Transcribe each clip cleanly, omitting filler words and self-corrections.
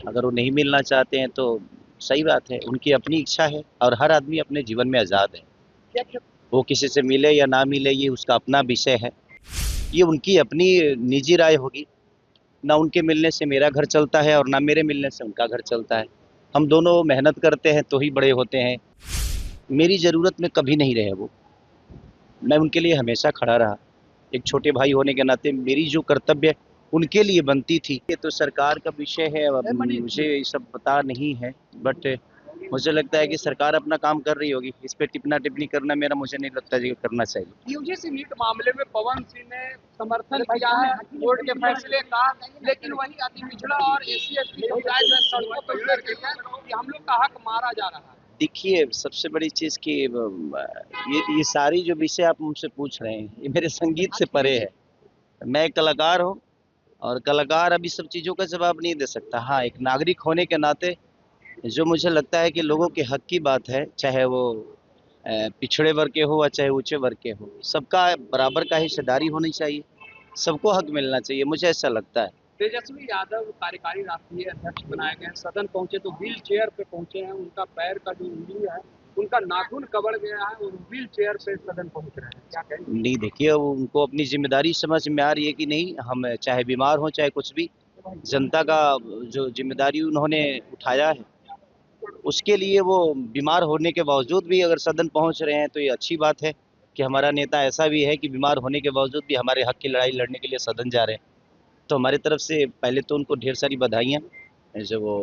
अगर वो नहीं मिलना चाहते हैं तो सही बात है, उनकी अपनी इच्छा है और हर आदमी अपने जीवन में आज़ाद है। वो किसी से मिले या ना मिले ये उसका अपना विषय है, ये उनकी अपनी निजी राय होगी। ना उनके मिलने से मेरा घर चलता है और ना मेरे मिलने से उनका घर चलता है। हम दोनों मेहनत करते हैं तो ही बड़े होते हैं। मेरी ज़रूरत में कभी नहीं रहे वो, मैं उनके लिए हमेशा खड़ा रहा। एक छोटे भाई होने के नाते मेरी जो कर्तव्य उनके लिए बनती थी, ये तो सरकार का विषय है, अब मुझे ये सब पता नहीं है। बट मुझे लगता है कि सरकार अपना काम कर रही होगी, इस पे टिप्पणी टिप्पणी करना मेरा मुझे नहीं लगता कि करना चाहिए। यूजीसी नीट मामले में पवन सिंह ने समर्थन किया है कोर्ट के फैसले का, लेकिन वही अति पिछड़ा और एससी एसटी समुदाय जो है सड़कों पर उतर गई है कि हम लोग का हक मारा जा रहा है। देखिए, सबसे बड़ी चीज़ कि ये सारी जो विषय आप मुझसे पूछ रहे हैं, ये मेरे संगीत से परे है। मैं एक कलाकार हूँ और कलाकार अभी सब चीज़ों का जवाब नहीं दे सकता। हाँ, एक नागरिक होने के नाते जो मुझे लगता है कि लोगों के हक की बात है, चाहे वो पिछड़े वर्ग के हो या चाहे ऊँचे वर्ग के हो, सबका बराबर का हिस्सेदारी होनी चाहिए, सबको हक मिलना चाहिए, मुझे ऐसा लगता है। तेजस्वी यादव कार्यकारी राष्ट्रीय अध्यक्ष बनाए गए, सदन पहुंचे तो व्हील चेयर पे पहुंचे हैं, उनका पैर का जो उंगली है उनका नाखून कबड़ गया है और व्हील चेयर पे सदन पहुंच रहे हैं, क्या कहेंगे? नहीं, देखिए उनको अपनी जिम्मेदारी समझ में आ रही है कि नहीं, हम चाहे बीमार हो चाहे कुछ भी, जनता का जो जिम्मेदारी उन्होंने उठाया है, उसके लिए वो बीमार होने के बावजूद भी अगर सदन पहुंच रहे हैं तो ये अच्छी बात है कि हमारा नेता ऐसा भी है कि बीमार होने के बावजूद भी हमारे हक की लड़ाई लड़ने के लिए सदन जा रहे हैं। तो हमारी तरफ से पहले तो उनको ढेर सारी बधाइयाँ, जो वो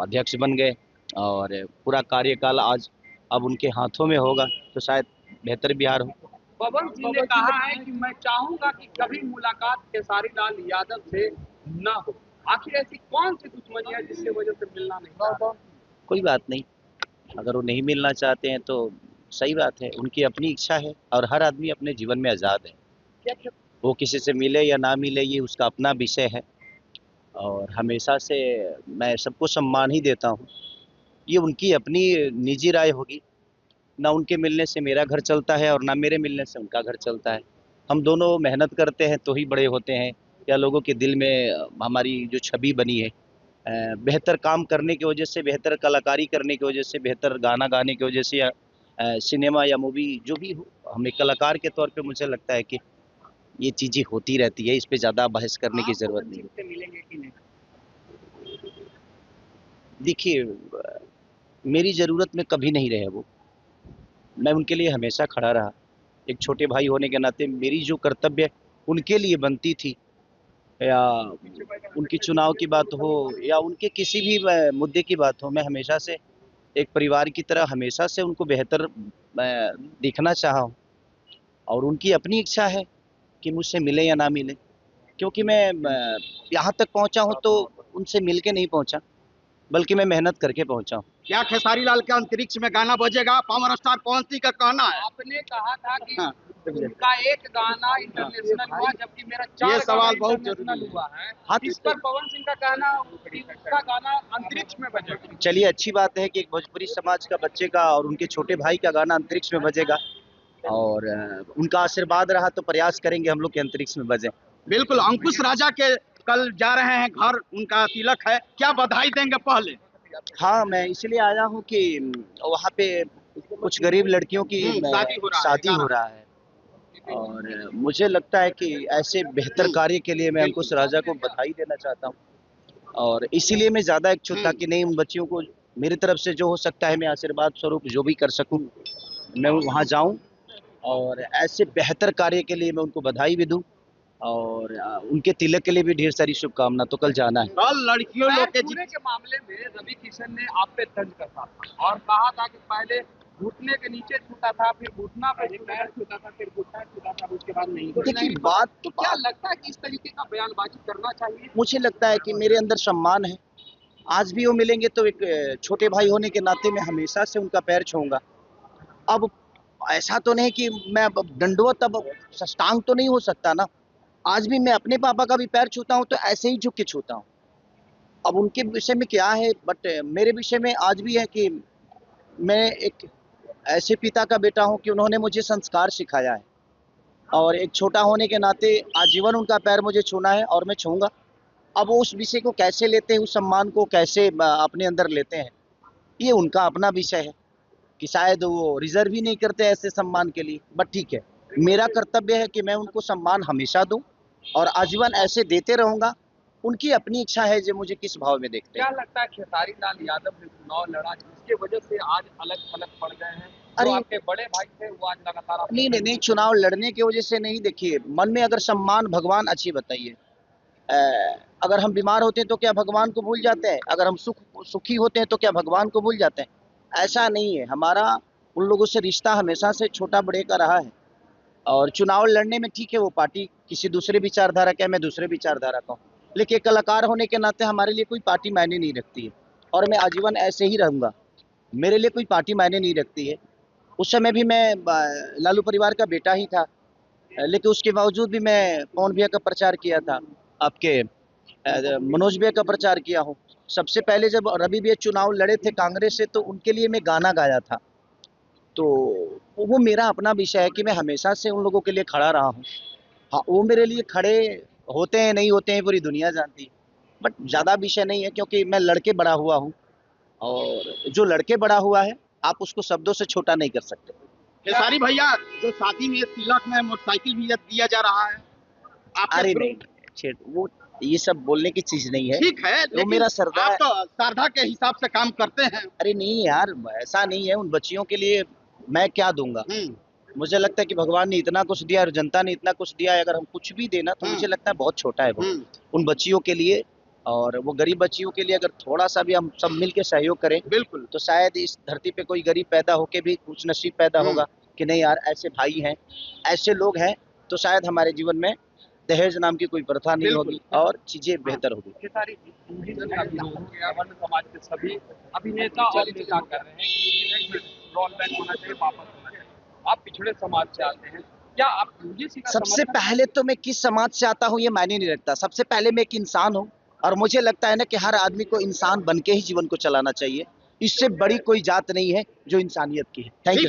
अध्यक्ष बन गए और पूरा कार्यकाल आज अब उनके हाथों में होगा तो शायद बेहतर बिहार हो। पवन सिंह ने कहा है कि मैं चाहूंगा कि कभी मुलाकात खेसारी लाल यादव से न हो। आखिर ऐसी कौन सी दुश्मनी है जिसकी वजह से मिलना नहीं चाहता? कोई बात नहीं, अगर वो नहीं मिलना चाहते हैं तो सही बात है, उनकी अपनी इच्छा है और हर आदमी अपने जीवन में आज़ाद है। वो किसी से मिले या ना मिले ये उसका अपना विषय है और हमेशा से मैं सबको सम्मान ही देता हूँ। ये उनकी अपनी निजी राय होगी, ना उनके मिलने से मेरा घर चलता है और ना मेरे मिलने से उनका घर चलता है। हम दोनों मेहनत करते हैं तो ही बड़े होते हैं, या लोगों के दिल में हमारी जो छवि बनी है, बेहतर काम करने की वजह से, बेहतर कलाकारी करने की वजह से, बेहतर गाना गाने की वजह से, या सिनेमा या मूवी जो भी हो, हम एक कलाकार के तौर पे मुझे लगता है कि ये चीज़ें होती रहती है, इस पे ज़्यादा बहस करने की ज़रूरत नहीं है। मिलेंगे कि नहीं? देखिए, मेरी ज़रूरत में कभी नहीं रहे वो, मैं उनके लिए हमेशा खड़ा रहा। एक छोटे भाई होने के नाते मेरी जो कर्तव्य उनके लिए बनती थी, या उनकी चुनाव की बात हो या उनके किसी भी मुद्दे की बात हो, मैं हमेशा से एक परिवार की तरह हमेशा से उनको बेहतर देखना चाहा हूँ और उनकी अपनी इच्छा है कि मुझसे मिले या ना मिले, क्योंकि मैं यहाँ तक पहुँचा हूँ तो उनसे मिल के नहीं पहुँचा, बल्कि मैं मेहनत करके पहुँचा हूँ। क्या खेसारी लाल के अंतरिक्ष में गाना बजेगा? पावर स्टार पवन सिंह का कहना है। आपने कहा था कि हाँ, उनका एक गाना इंटरनेशनल हुआ जबकि मेरा 4 ये सवाल गाना बहुत इंटरनेशनल जरूरी है। हुआ है। हाँ, इस पर पवन सिंह का कहना कि उसका गाना अंतरिक्ष में बजेगा। चलिए, अच्छी बात है कि एक भोजपुरी समाज का बच्चे का और उनके छोटे भाई का गाना अंतरिक्ष में बजेगा और उनका आशीर्वाद रहा तो प्रयास करेंगे हम लोग के अंतरिक्ष में बजे। बिल्कुल, अंकुश राजा के कल जा रहे हैं घर, उनका तिलक है, क्या बधाई देंगे पहले? हाँ, मैं इसलिए आया हूँ कि वहाँ पे कुछ गरीब लड़कियों की शादी हो रहा है और मुझे लगता है कि ऐसे बेहतर कार्य के लिए मैं अंकुश राजा को बधाई देना चाहता हूँ और इसीलिए मैं ज़्यादा इच्छुक था कि नहीं, उन बच्चियों को मेरी तरफ से जो हो सकता है मैं आशीर्वाद स्वरूप जो भी कर सकूँ मैं वहाँ जाऊँ और ऐसे बेहतर कार्य के लिए मैं उनको बधाई भी दूँ और उनके तिलक के लिए भी ढेर सारी शुभकामना। तो कल जाना है। कल लड़कियों लोग के पूरे के मामले में रवि किशन ने आप पे तंज कसा था और कहा था कि पहले घुटने के नीचे छूता था, फिर घुटना पे पैर छूता था, फिर घुटना छूता था, उसके बाद नहीं। देखिए, बात तो क्या लगता है कि इस तरीके का बयानबाजी करना चाहिए? मुझे लगता है कि मेरे अंदर सम्मान है, आज भी वो मिलेंगे तो एक छोटे भाई होने के नाते मैं हमेशा से उनका पैर छूऊंगा। अब ऐसा तो नहीं कि मैं अब दंडवत अब साष्टांग तो नहीं हो सकता ना, आज भी मैं अपने पापा का भी पैर छूता हूँ तो ऐसे ही झुक के छूता हूँ। अब उनके विषय में क्या है, बट मेरे विषय में आज भी है कि मैं एक ऐसे पिता का बेटा हूँ कि उन्होंने मुझे संस्कार सिखाया है और एक छोटा होने के नाते आजीवन उनका पैर मुझे छूना है और मैं छूँगा अब वो उस विषय को कैसे लेते हैं, उस सम्मान को कैसे अपने अंदर लेते हैं, ये उनका अपना विषय है कि शायद वो रिजर्व ही नहीं करते ऐसे सम्मान के लिए। बट ठीक है, मेरा कर्तव्य है कि मैं उनको सम्मान हमेशा दूं और आजीवन ऐसे देते रहूंगा। उनकी अपनी इच्छा है जो मुझे किस भाव में देखते क्या हैं। लगता है खेसारी लाल यादव ने चुनाव लड़ा जिसके वजह से आज अलग थलग पड़ गए हैं? जो अरे आपके बड़े भाई थे वो आज लगातार आपको नहीं नहीं नहीं, चुनाव लड़ने की वजह से नहीं। देखिए, मन में अगर सम्मान, भगवान अच्छी बताइए, अगर हम बीमार होते हैं तो क्या भगवान को भूल जाते हैं? अगर हम सुखी होते हैं तो क्या भगवान को भूल जाते हैं? ऐसा नहीं है। हमारा उन लोगों से रिश्ता हमेशा से छोटा बड़े का रहा है। और चुनाव लड़ने में ठीक है, वो पार्टी किसी दूसरे विचारधारा का है, मैं दूसरे विचारधारा का हूँ, लेकिन कलाकार होने के नाते हमारे लिए कोई पार्टी मायने नहीं रखती है और मैं आजीवन ऐसे ही रहूँगा। मेरे लिए कोई पार्टी मायने नहीं रखती है। उस समय भी मैं लालू परिवार का बेटा ही था, लेकिन उसके बावजूद भी मैं पवन भैया का प्रचार किया था, आपके मनोज भैया का प्रचार किया हूँ। सबसे पहले जब रवि भैया चुनाव लड़े थे कांग्रेस से, तो उनके लिए मैं गाना गाया था। तो वो मेरा अपना विषय है कि मैं हमेशा से उन लोगों के लिए खड़ा रहा हूँ। हाँ, वो मेरे लिए खड़े होते हैं नहीं होते हैं पूरी दुनिया जानती है, बट ज़्यादा विषय नहीं है क्योंकि मैं लड़के बड़ा हुआ हूँ और जो लड़के बड़ा हुआ है आप उसको शब्दों से छोटा नहीं कर सकते। खेसारी भैया, जो शादी में तिलक में मोटरसाइकिल भी दिया जा रहा है आपके अरे थ्रू, नहीं, वो ये सब बोलने की चीज नहीं है। ठीक है, वो लेकिन मेरा सरदार। आप तो श्रद्धा के हिसाब से काम करते हैं। अरे नहीं यार, ऐसा नहीं है। उन बच्चियों के लिए मैं क्या दूंगा? मुझे लगता है कि भगवान ने इतना कुछ दिया और जनता ने इतना कुछ दिया है, अगर हम कुछ भी देना तो मुझे लगता है बहुत छोटा है वो उन बच्चियों के लिए। और वो गरीब बच्चियों के लिए अगर थोड़ा सा भी हम सब मिल के सहयोग करें, बिल्कुल। तो शायद इस धरती पे कोई गरीब पैदा होके भी कुछ नसीब पैदा होगा कि नहीं यार, ऐसे भाई हैं, ऐसे लोग हैं, तो शायद हमारे जीवन में दहेज नाम की कोई प्रथा नहीं होगी और चीजें बेहतर होगी। खेसारी जी का विरोध हो गया, वर्ण समाज के सभी अभिनेता और नेता कर रहे हैं कि रोल बैक होना चाहिए, वापस होना चाहिए। आप पिछड़े समाज से आते हैं, क्या आप यूजीसी का सबसे समर्थन? पहले तो मैं किस समाज से आता हूँ ये मायने नहीं रखता। सबसे पहले मैं एक इंसान हूँ और मुझे लगता है ना कि हर आदमी को इंसान बन के ही जीवन को चलाना चाहिए। इससे बड़ी कोई जात नहीं है जो इंसानियत की है। Thank you.